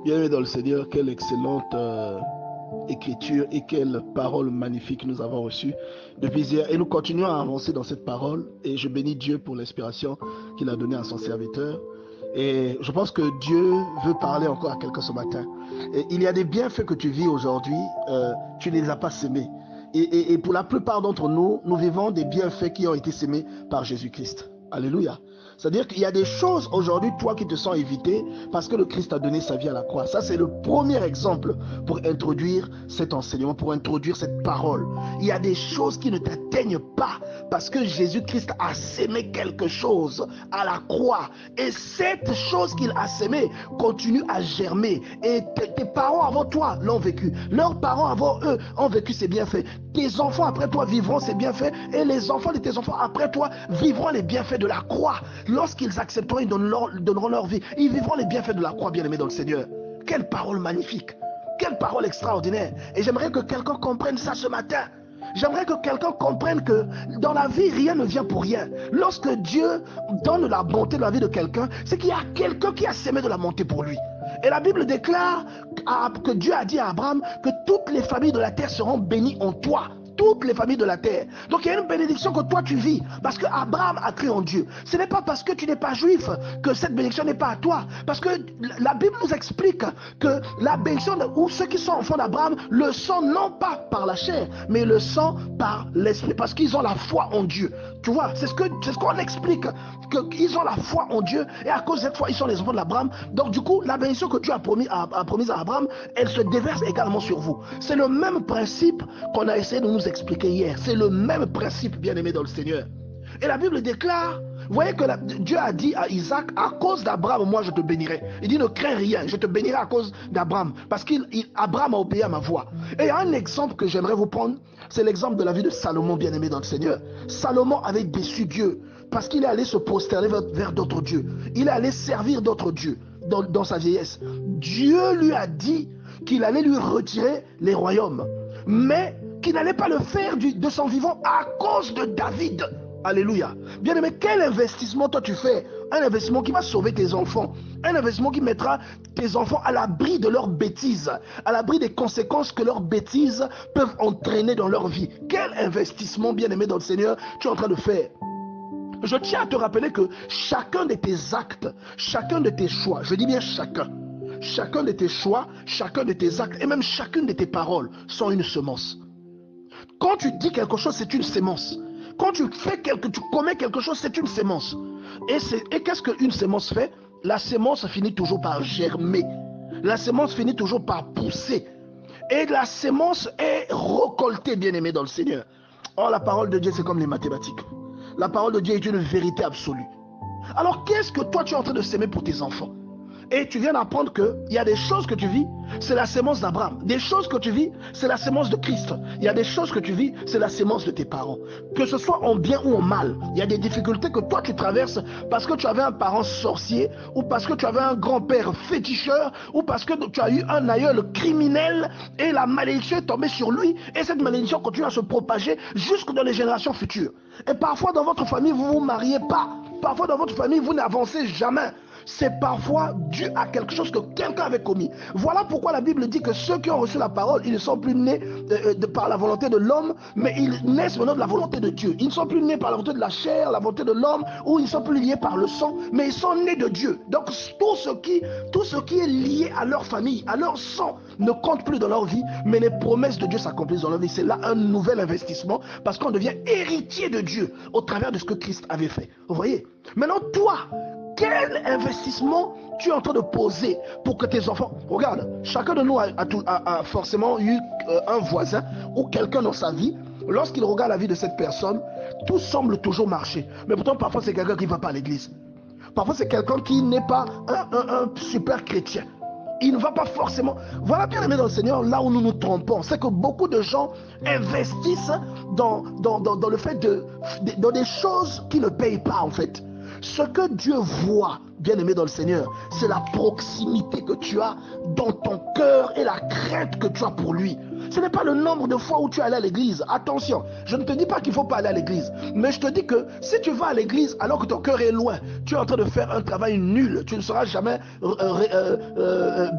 Bien-aimés dans le Seigneur, quelle excellente écriture et quelle parole magnifique nous avons reçue depuis hier. Et nous continuons à avancer dans cette parole. Et je bénis Dieu pour l'inspiration qu'il a donnée à son serviteur. Et je pense que Dieu veut parler encore à quelqu'un ce matin. Et il y a des bienfaits que tu vis aujourd'hui, tu ne les as pas sémés. Et pour la plupart d'entre nous, nous vivons des bienfaits qui ont été sémés par Jésus-Christ. Alléluia. C'est-à-dire qu'il y a des choses aujourd'hui, toi, qui te sont évitées parce que le Christ a donné sa vie à la croix. Ça, c'est le premier exemple pour introduire cet enseignement, pour introduire cette parole. Il y a des choses qui ne t'atteignent pas parce que Jésus-Christ a sémé quelque chose à la croix. Et cette chose qu'il a sémée continue à germer. Et tes parents avant toi l'ont vécu. Leurs parents avant eux ont vécu ces bienfaits. Tes enfants après toi vivront ces bienfaits. Et les enfants de tes enfants après toi vivront les bienfaits de la croix. Lorsqu'ils accepteront, ils donneront leur vie. Ils vivront les bienfaits de la croix, bien-aimés dans le Seigneur. Quelle parole magnifique. Quelle parole extraordinaire. Et j'aimerais que quelqu'un comprenne ça ce matin. J'aimerais que quelqu'un comprenne que dans la vie, rien ne vient pour rien. Lorsque Dieu donne la bonté dans la vie de quelqu'un, c'est qu'il y a quelqu'un qui a sémé de la bonté pour lui. Et la Bible déclare que Dieu a dit à Abraham que toutes les familles de la terre seront bénies en toi. Toutes les familles de la terre. Donc il y a une bénédiction que toi tu vis parce que Abraham a cru en Dieu. Ce n'est pas parce que tu n'es pas juif que cette bénédiction n'est pas à toi. Parce que la Bible nous explique que la bénédiction ou ceux qui sont enfants d'Abraham le sont non pas par la chair, mais le sont par l'esprit parce qu'ils ont la foi en Dieu. Tu vois, c'est ce qu'on explique, qu'ils ont la foi en Dieu et à cause de cette foi, ils sont les enfants d'Abraham. Donc du coup, la bénédiction que Dieu a promise à Abraham, elle se déverse également sur vous. C'est le même principe qu'on a essayé de nous expliquer hier. C'est le même principe, bien-aimé dans le Seigneur. Et la Bible déclare, vous voyez que Dieu a dit à Isaac, à cause d'Abraham, moi je te bénirai. Il dit, ne crains rien, je te bénirai à cause d'Abraham. Parce qu'Abraham a obéi à ma voix. Et un exemple que j'aimerais vous prendre, c'est l'exemple de la vie de Salomon, bien-aimé dans le Seigneur. Salomon avait déçu Dieu parce qu'il est allé se prosterner vers d'autres dieux. Il est allé servir d'autres dieux dans sa vieillesse. Dieu lui a dit qu'il allait lui retirer les royaumes. Mais qu'il n'allait pas le faire de son vivant à cause de David. Alléluia. Bien aimé, quel investissement toi tu fais? Un investissement qui va sauver tes enfants. Un investissement qui mettra tes enfants à l'abri de leurs bêtises, à l'abri des conséquences que leurs bêtises peuvent entraîner dans leur vie. Quel investissement, bien aimé dans le Seigneur, tu es en train de faire? Je tiens à te rappeler que chacun de tes actes, chacun de tes choix, je dis bien chacun de tes choix, chacun de tes actes et même chacune de tes paroles sont une semence. Quand tu dis quelque chose, c'est une sémence. Quand tu commets quelque chose, c'est une sémence. Et qu'est-ce qu'une sémence fait? La sémence finit toujours par germer. La sémence finit toujours par pousser. Et la sémence est récoltée, bien-aimé dans le Seigneur. Or, la parole de Dieu, c'est comme les mathématiques. La parole de Dieu est une vérité absolue. Alors, qu'est-ce que toi, tu es en train de s'aimer pour tes enfants? Et tu viens d'apprendre qu'il y a des choses que tu vis, c'est la sémence d'Abraham. Des choses que tu vis, c'est la sémence de Christ. Il y a des choses que tu vis, c'est la sémence de tes parents. Que ce soit en bien ou en mal, il y a des difficultés que toi tu traverses parce que tu avais un parent sorcier, ou parce que tu avais un grand-père féticheur, ou parce que tu as eu un aïeul criminel et la malédiction est tombée sur lui. Et cette malédiction continue à se propager jusque dans les générations futures. Et parfois dans votre famille, vous ne vous mariez pas. Parfois dans votre famille, vous n'avancez jamais. C'est parfois dû à quelque chose que quelqu'un avait commis. Voilà pourquoi la Bible dit que ceux qui ont reçu la parole, ils ne sont plus nés par la volonté de l'homme, mais ils naissent maintenant de la volonté de Dieu. Ils ne sont plus nés par la volonté de la chair, la volonté de l'homme, ou ils ne sont plus liés par le sang, mais ils sont nés de Dieu. Donc tout ce qui est lié à leur famille, à leur sang, ne compte plus dans leur vie, mais les promesses de Dieu s'accomplissent dans leur vie. C'est là un nouvel investissement, parce qu'on devient héritier de Dieu au travers de ce que Christ avait fait. Vous voyez? Maintenant, toi, quel investissement tu es en train de poser pour que tes enfants... Regarde, chacun de nous a forcément eu un voisin ou quelqu'un dans sa vie. Lorsqu'il regarde la vie de cette personne, tout semble toujours marcher. Mais pourtant, parfois, c'est quelqu'un qui ne va pas à l'église. Parfois, c'est quelqu'un qui n'est pas un super chrétien. Il ne va pas forcément... Voilà, bien aimé dans le Seigneur, là où nous nous trompons, c'est que beaucoup de gens investissent dans le fait dans des choses qui ne payent pas, en fait. Ce que Dieu voit, bien-aimé dans le Seigneur, c'est la proximité que tu as dans ton cœur et la crainte que tu as pour lui. Ce n'est pas le nombre de fois où tu es allé à l'église. Attention, je ne te dis pas qu'il ne faut pas aller à l'église. Mais je te dis que si tu vas à l'église alors que ton cœur est loin, tu es en train de faire un travail nul. Tu ne seras jamais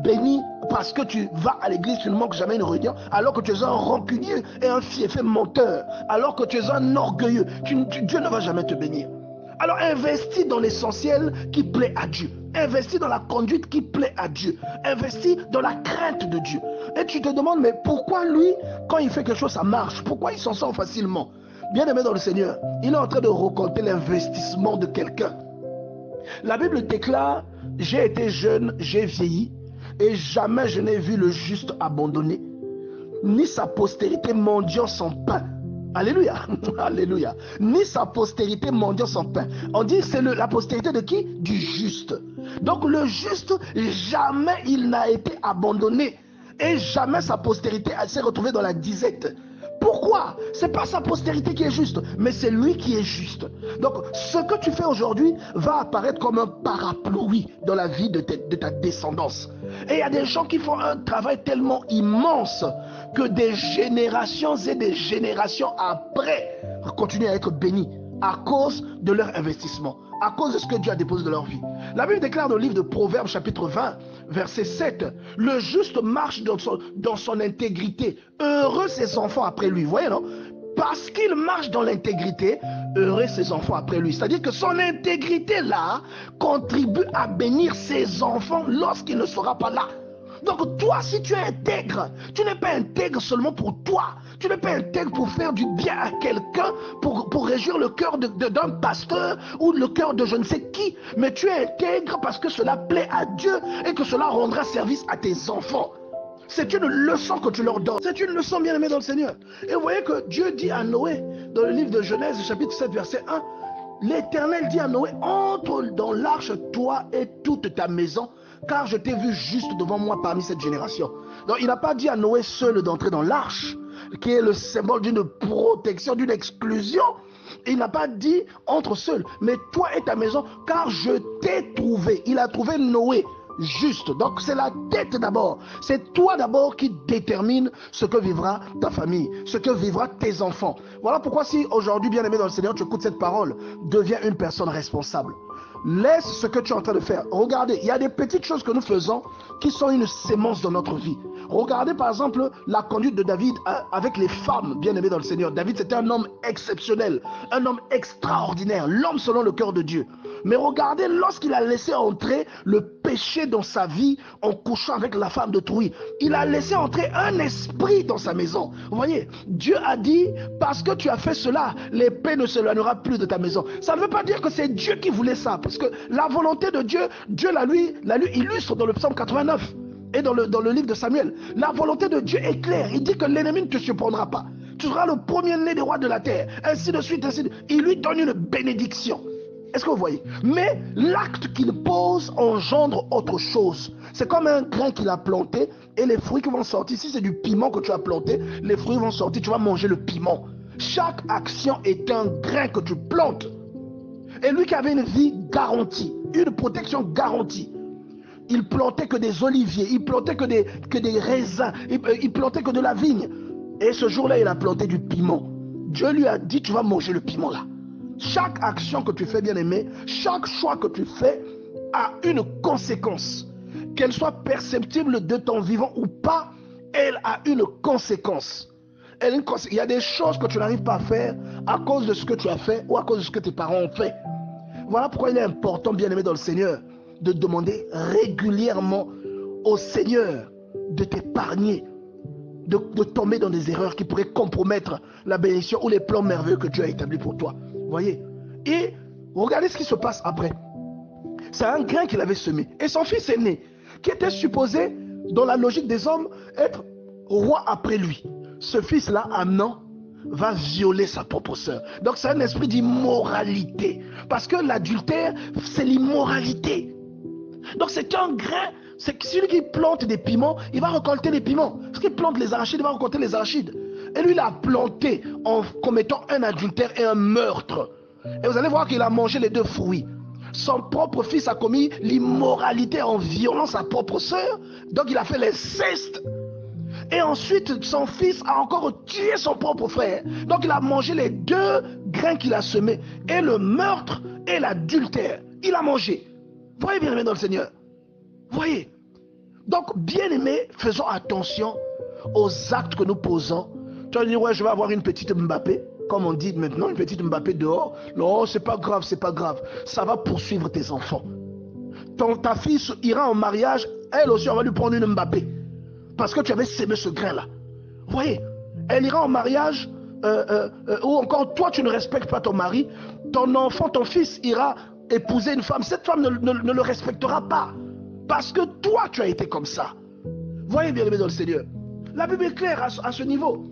béni parce que tu vas à l'église, tu ne manques jamais une réunion, alors que tu es un rancunier et un fiefé menteur, alors que tu es un orgueilleux. Dieu ne va jamais te bénir. Alors investis dans l'essentiel qui plaît à Dieu. Investis dans la conduite qui plaît à Dieu. Investis dans la crainte de Dieu. Et tu te demandes, mais pourquoi lui, quand il fait quelque chose, ça marche? Pourquoi il s'en sort facilement? Bien aimé dans le Seigneur, il est en train de raconter l'investissement de quelqu'un. La Bible déclare, j'ai été jeune, j'ai vieilli, et jamais je n'ai vu le juste abandonné, ni sa postérité mendiant son pain. Alléluia, alléluia. Ni sa postérité mendiant son pain. On dit c'est la postérité de qui? Du juste. Donc le juste, jamais il n'a été abandonné. Et jamais sa postérité s'est retrouvée dans la disette. Pourquoi? Ce n'est pas sa postérité qui est juste, mais c'est lui qui est juste. Donc ce que tu fais aujourd'hui va apparaître comme un parapluie dans la vie de ta descendance. Et il y a des gens qui font un travail tellement immense que des générations et des générations après continuent à être bénis à cause de leur investissement, à cause de ce que Dieu a déposé dans leur vie. La Bible déclare dans le livre de Proverbes chapitre 20, verset 7, le juste marche dans son intégrité. Heureux ses enfants après lui. Vous voyez, non? Parce qu'il marche dans l'intégrité, heureux ses enfants après lui. C'est-à-dire que son intégrité là contribue à bénir ses enfants lorsqu'il ne sera pas là. Donc toi, si tu es intègre, tu n'es pas intègre seulement pour toi. Tu n'es pas intègre pour faire du bien à quelqu'un, pour réjouir le cœur d'un pasteur ou le cœur de je ne sais qui. Mais tu es intègre parce que cela plaît à Dieu et que cela rendra service à tes enfants. C'est une leçon que tu leur donnes. C'est une leçon bien aimée dans le Seigneur. Et vous voyez que Dieu dit à Noé, dans le livre de Genèse, chapitre 7, verset 1, l'Éternel dit à Noé, entre dans l'arche, toi et toute ta maison, car je t'ai vu juste devant moi parmi cette génération. Donc il n'a pas dit à Noé seul d'entrer dans l'arche, qui est le symbole d'une protection, d'une exclusion. Il n'a pas dit entre seul, mais toi et ta maison, car je t'ai trouvé. Il a trouvé Noé juste. Donc c'est la tête d'abord. C'est toi d'abord qui détermine ce que vivra ta famille, ce que vivra tes enfants. Voilà pourquoi si aujourd'hui, bien aimé dans le Seigneur, tu écoutes cette parole, deviens une personne responsable. Laisse ce que tu es en train de faire. Regardez, il y a des petites choses que nous faisons qui sont une sémence dans notre vie. Regardez par exemple la conduite de David avec les femmes, bien aimées dans le Seigneur. David, c'était un homme exceptionnel, un homme extraordinaire, l'homme selon le cœur de Dieu. Mais regardez, lorsqu'il a laissé entrer le péché dans sa vie en couchant avec la femme d'autrui, il a laissé entrer un esprit dans sa maison. Vous voyez, Dieu a dit, parce que tu as fait cela, l'épée ne s'éloignera plus de ta maison. Ça ne veut pas dire que c'est Dieu qui voulait ça, parce que la volonté de Dieu, Dieu l'a lui illustre dans le psaume 89 et dans le livre de Samuel. La volonté de Dieu est claire. Il dit que l'ennemi ne te surprendra pas. Tu seras le premier-né des rois de la terre. Ainsi de suite, ainsi de suite. Il lui donne une bénédiction. Est-ce que vous voyez? Mais l'acte qu'il pose engendre autre chose. C'est comme un grain qu'il a planté et les fruits qui vont sortir. Si c'est du piment que tu as planté, les fruits vont sortir, tu vas manger le piment. Chaque action est un grain que tu plantes. Et lui qui avait une vie garantie, une protection garantie, il plantait que des oliviers, il plantait que des raisins, il plantait que de la vigne. Et ce jour-là, il a planté du piment. Dieu lui a dit, tu vas manger le piment là. Chaque action que tu fais, bien aimé, chaque choix que tu fais a une conséquence. Qu'elle soit perceptible de ton vivant ou pas, elle a une conséquence. Il y a des choses que tu n'arrives pas à faire à cause de ce que tu as fait ou à cause de ce que tes parents ont fait. Voilà pourquoi il est important, bien aimé dans le Seigneur, de demander régulièrement au Seigneur de t'épargner, de tomber dans des erreurs qui pourraient compromettre la bénédiction ou les plans merveilleux que Dieu a établis pour toi. Voyez? Et regardez ce qui se passe après. C'est un grain qu'il avait semé. Et son fils aîné, qui était supposé, dans la logique des hommes, être roi après lui. Ce fils-là, Amnon, va violer sa propre sœur. Donc c'est un esprit d'immoralité. Parce que l'adultère, c'est l'immoralité. Donc c'est un grain. C'est celui qui plante des piments, il va récolter des piments. Celui qui plante les arachides, il va récolter les arachides. Et lui, il a planté en commettant un adultère et un meurtre. Et vous allez voir qu'il a mangé les deux fruits. Son propre fils a commis l'immoralité en violant sa propre sœur. Donc il a fait l'inceste. Et ensuite, son fils a encore tué son propre frère. Donc il a mangé les 2 grains qu'il a semés. Et le meurtre et l'adultère. Il a mangé. Voyez, bien aimé dans le Seigneur. Voyez. Donc, bien aimé, faisons attention aux actes que nous posons. Tu vas dire, ouais, je vais avoir une petite Mbappé. Comme on dit maintenant, une petite Mbappé dehors. Non, c'est pas grave, c'est pas grave. Ça va poursuivre tes enfants. Ta fille ira en mariage, elle aussi, on va lui prendre une Mbappé. Parce que tu avais sémé ce grain-là. Vous voyez, elle ira en mariage, ou encore toi, tu ne respectes pas ton mari. Ton enfant, ton fils ira épouser une femme. Cette femme ne le respectera pas. Parce que toi, tu as été comme ça. Voyez, bien aimé dans le Seigneur. La Bible est claire à ce niveau.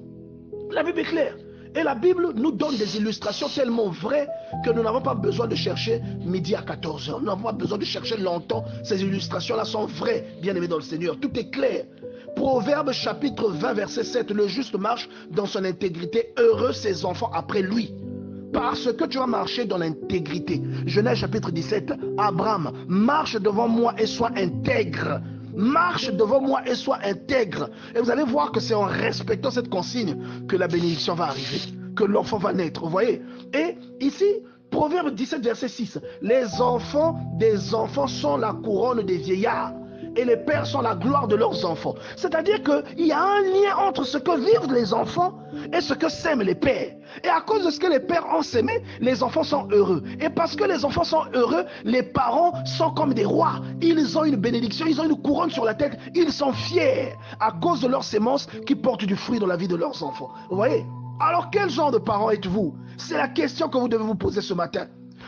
La Bible est claire. Et la Bible nous donne des illustrations tellement vraies que nous n'avons pas besoin de chercher midi à 14h. Nous n'avons pas besoin de chercher longtemps. Ces illustrations-là sont vraies, bien aimé dans le Seigneur. Tout est clair. Proverbe chapitre 20, verset 7. Le juste marche dans son intégrité. Heureux ses enfants après lui. Parce que tu vas marcher dans l'intégrité. Genèse chapitre 17. Abraham, marche devant moi et sois intègre. Marche devant moi et sois intègre. Et vous allez voir que c'est en respectant cette consigne que la bénédiction va arriver, que l'enfant va naître. Vous voyez? Et ici, Proverbe 17, verset 6. Les enfants des enfants sont la couronne des vieillards. Et les pères sont la gloire de leurs enfants. C'est-à-dire qu'il y a un lien entre ce que vivent les enfants et ce que sèment les pères. Et à cause de ce que les pères ont sémé, les enfants sont heureux. Et parce que les enfants sont heureux, les parents sont comme des rois. Ils ont une bénédiction, ils ont une couronne sur la tête. Ils sont fiers à cause de leurs sémences qui portent du fruit dans la vie de leurs enfants. Vous voyez? Alors quel genre de parents êtes-vous? C'est la question que vous devez vous poser ce matin.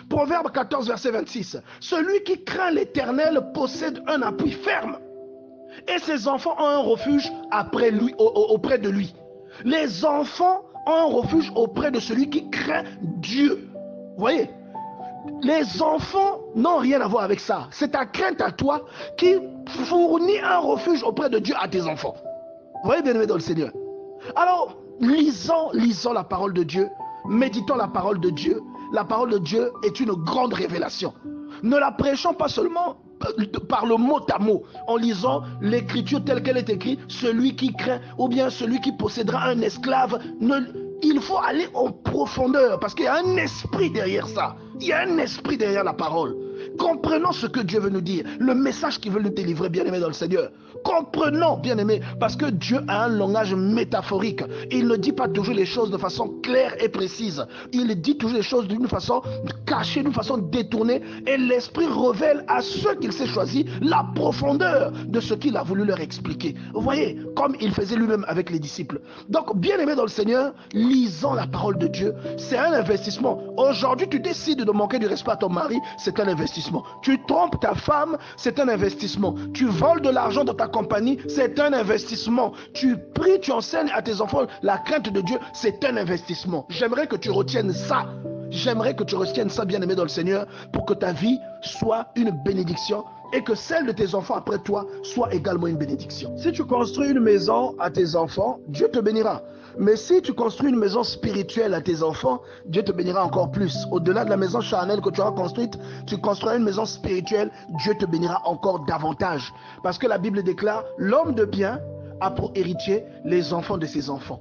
Proverbe 14, verset 26. Celui qui craint l'Éternel possède un appui ferme. Et ses enfants ont un refuge auprès de lui. Les enfants ont un refuge auprès de celui qui craint Dieu. Vous voyez? Les enfants n'ont rien à voir avec ça. C'est ta crainte à toi qui fournit un refuge auprès de Dieu à tes enfants. Vous voyez, bien aimé dans le Seigneur? Alors, lisons la parole de Dieu. Méditons la parole de Dieu. La parole de Dieu est une grande révélation. Ne la prêchons pas seulement par le mot à mot, en lisant l'écriture telle qu'elle est écrite, celui qui craint ou bien celui qui possédera un esclave. Il faut aller en profondeur parce qu'il y a un esprit derrière ça. Il y a un esprit derrière la parole. Comprenons ce que Dieu veut nous dire, le message qu'il veut nous délivrer, bien-aimé dans le Seigneur. Comprenons, bien-aimé, parce que Dieu a un langage métaphorique. Il ne dit pas toujours les choses de façon claire et précise. Il dit toujours les choses d'une façon cachée, d'une façon détournée. Et l'Esprit révèle à ceux qu'il s'est choisis la profondeur de ce qu'il a voulu leur expliquer. Vous voyez, comme il faisait lui-même avec les disciples. Donc, bien-aimé dans le Seigneur, lisons la parole de Dieu. C'est un investissement. Aujourd'hui, tu décides de manquer du respect à ton mari, c'est un investissement. Tu trompes ta femme, c'est un investissement. Tu voles de l'argent dans ta compagnie, c'est un investissement. Tu pries, tu enseignes à tes enfants la crainte de Dieu, c'est un investissement. J'aimerais que tu retiennes ça. J'aimerais que tu retiennes ça, bien-aimé dans le Seigneur, pour que ta vie soit une bénédiction et que celle de tes enfants après toi soit également une bénédiction. Si tu construis une maison à tes enfants, Dieu te bénira. Mais si tu construis une maison spirituelle à tes enfants, Dieu te bénira encore plus. Au-delà de la maison charnelle que tu auras construite, tu construiras une maison spirituelle, Dieu te bénira encore davantage. Parce que la Bible déclare, l'homme de bien a pour héritier les enfants de ses enfants.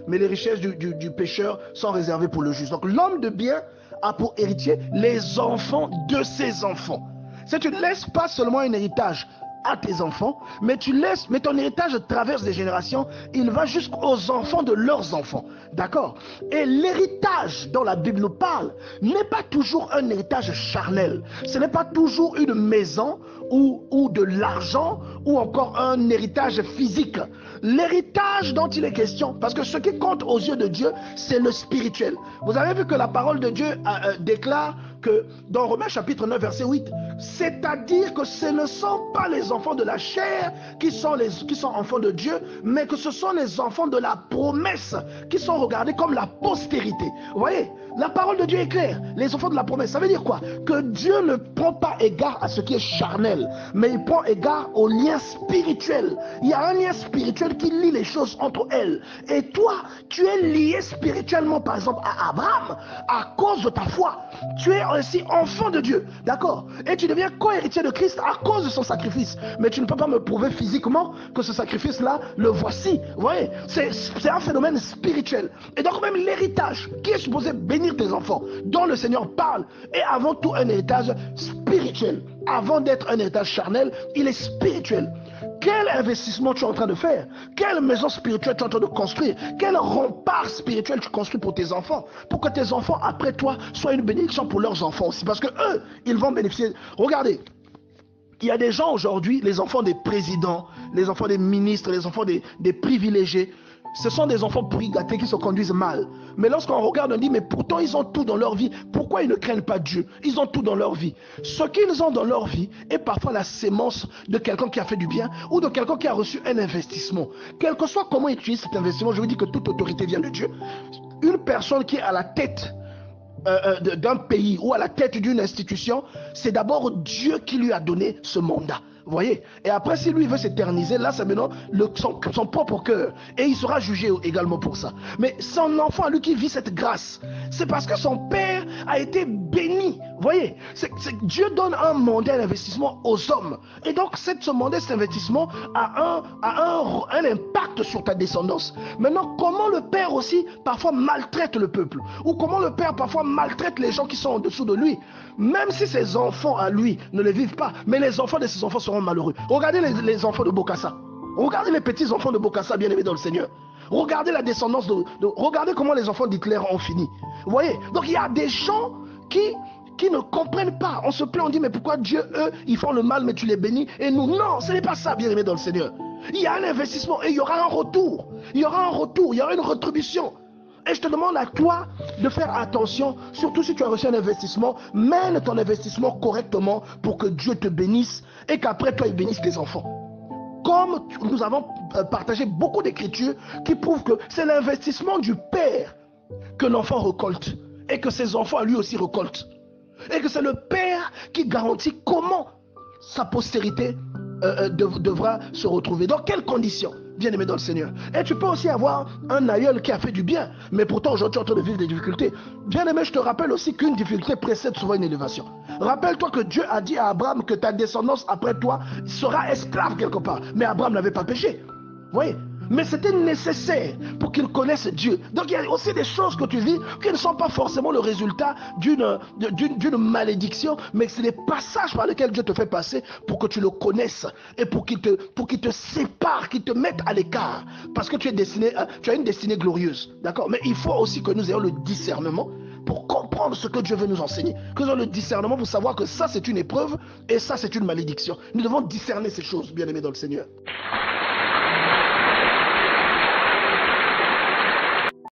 Mais les richesses du pécheur sont réservées pour le juste. Donc l'homme de bien a pour héritier les enfants de ses enfants. Si tu ne laisses pas seulement un héritage à tes enfants, mais ton héritage traverse des générations, il va jusqu'aux enfants de leurs enfants. D'accord? Et l'héritage dont la Bible nous parle n'est pas toujours un héritage charnel. Ce n'est pas toujours une maison ou de l'argent ou encore un héritage physique. L'héritage dont il est question, parce que ce qui compte aux yeux de Dieu, c'est le spirituel. Vous avez vu que la parole de Dieu déclare que dans Romains chapitre 9 verset 8, c'est-à-dire que ce ne sont pas les enfants de la chair qui sont enfants de Dieu, mais que ce sont les enfants de la promesse qui sont regardés comme la postérité. Vous voyez, la parole de Dieu est claire. Les enfants de la promesse, ça veut dire quoi? Que Dieu ne prend pas égard à ce qui est charnel, mais il prend égard au lien spirituel. Il y a un lien spirituel qui lie les choses entre elles. Et toi, tu es lié spirituellement, par exemple, à Abraham, à cause de ta foi. Tu es ainsi enfant de Dieu. D'accord? Et tu deviens co-héritier de Christ à cause de son sacrifice. Mais tu ne peux pas me prouver physiquement que ce sacrifice-là, le voici. Vous voyez? C'est un phénomène spirituel. Et donc même l'héritage qui est supposé bénir tes enfants, dont le Seigneur parle, est avant tout un héritage spirituel. Avant d'être un héritage charnel, il est spirituel. Quel investissement tu es en train de faire? Quelle maison spirituelle tu es en train de construire? Quel rempart spirituel tu construis pour tes enfants? Pour que tes enfants, après toi, soient une bénédiction pour leurs enfants aussi. Parce que eux, ils vont bénéficier. Regardez, il y a des gens aujourd'hui, les enfants des présidents, les enfants des ministres, les enfants des privilégiés. Ce sont des enfants pourris gâtés qui se conduisent mal. Mais lorsqu'on regarde, on dit, mais pourtant ils ont tout dans leur vie. Pourquoi ils ne craignent pas Dieu? Ils ont tout dans leur vie. Ce qu'ils ont dans leur vie est parfois la sémence de quelqu'un qui a fait du bien ou de quelqu'un qui a reçu un investissement. Quel que soit comment utiliser cet investissement, je vous dis que toute autorité vient de Dieu. Une personne qui est à la tête d'un pays ou à la tête d'une institution, c'est d'abord Dieu qui lui a donné ce mandat. Vous voyez? Et après, si lui veut s'éterniser, là, c'est maintenant son propre cœur. Et il sera jugé également pour ça. Mais son enfant, lui qui vit cette grâce, c'est parce que son père a été béni. Vous voyez? Dieu donne un mandat d'investissement aux hommes. Et donc, ce mandat, cet investissement a un impact sur ta descendance. Maintenant, comment le père aussi, parfois, maltraite le peuple? Ou comment le père, parfois, maltraite les gens qui sont en dessous de lui? Même si ses enfants, à lui, ne le vivent pas, mais les enfants de ses enfants seront malheureux. Regardez les enfants de Bokassa. Regardez les petits enfants de Bokassa, bien-aimés dans le Seigneur. Regardez la descendance regardez comment les enfants d'Hitler ont fini. Vous voyez? Donc, il y a des gens qui ne comprennent pas. On se plaint, on dit, mais pourquoi Dieu, eux, ils font le mal, mais tu les bénis, et nous, non, ce n'est pas ça, bien-aimés dans le Seigneur. Il y a un investissement et il y aura un retour. Il y aura un retour, il y aura une rétribution. Et je te demande à toi de faire attention, surtout si tu as reçu un investissement, mène ton investissement correctement pour que Dieu te bénisse et qu'après toi, il bénisse tes enfants. Comme nous avons partagé beaucoup d'écritures qui prouvent que c'est l'investissement du père que l'enfant récolte et que ses enfants lui aussi récoltent. Et que c'est le père qui garantit comment sa postérité devra se retrouver. Dans quelles conditions, bien-aimé dans le Seigneur? Et tu peux aussi avoir un aïeul qui a fait du bien, mais pourtant aujourd'hui tu es en train de vivre des difficultés. Bien-aimé, je te rappelle aussi qu'une difficulté précède souvent une élévation. Rappelle-toi que Dieu a dit à Abraham que ta descendance après toi sera esclave quelque part. Mais Abraham n'avait pas péché. Vous voyez? Mais c'était nécessaire pour qu'il connaisse Dieu. Donc il y a aussi des choses que tu vis qui ne sont pas forcément le résultat d'une malédiction, mais c'est des passages par lesquels Dieu te fait passer pour que tu le connaisses et pour qu'il te sépare, qu'il te mette à l'écart. Parce que tu as une destinée glorieuse. D'accord? Mais il faut aussi que nous ayons le discernement pour comprendre ce que Dieu veut nous enseigner. Que nous ayons le discernement pour savoir que ça c'est une épreuve et ça c'est une malédiction. Nous devons discerner ces choses, bien-aimés dans le Seigneur.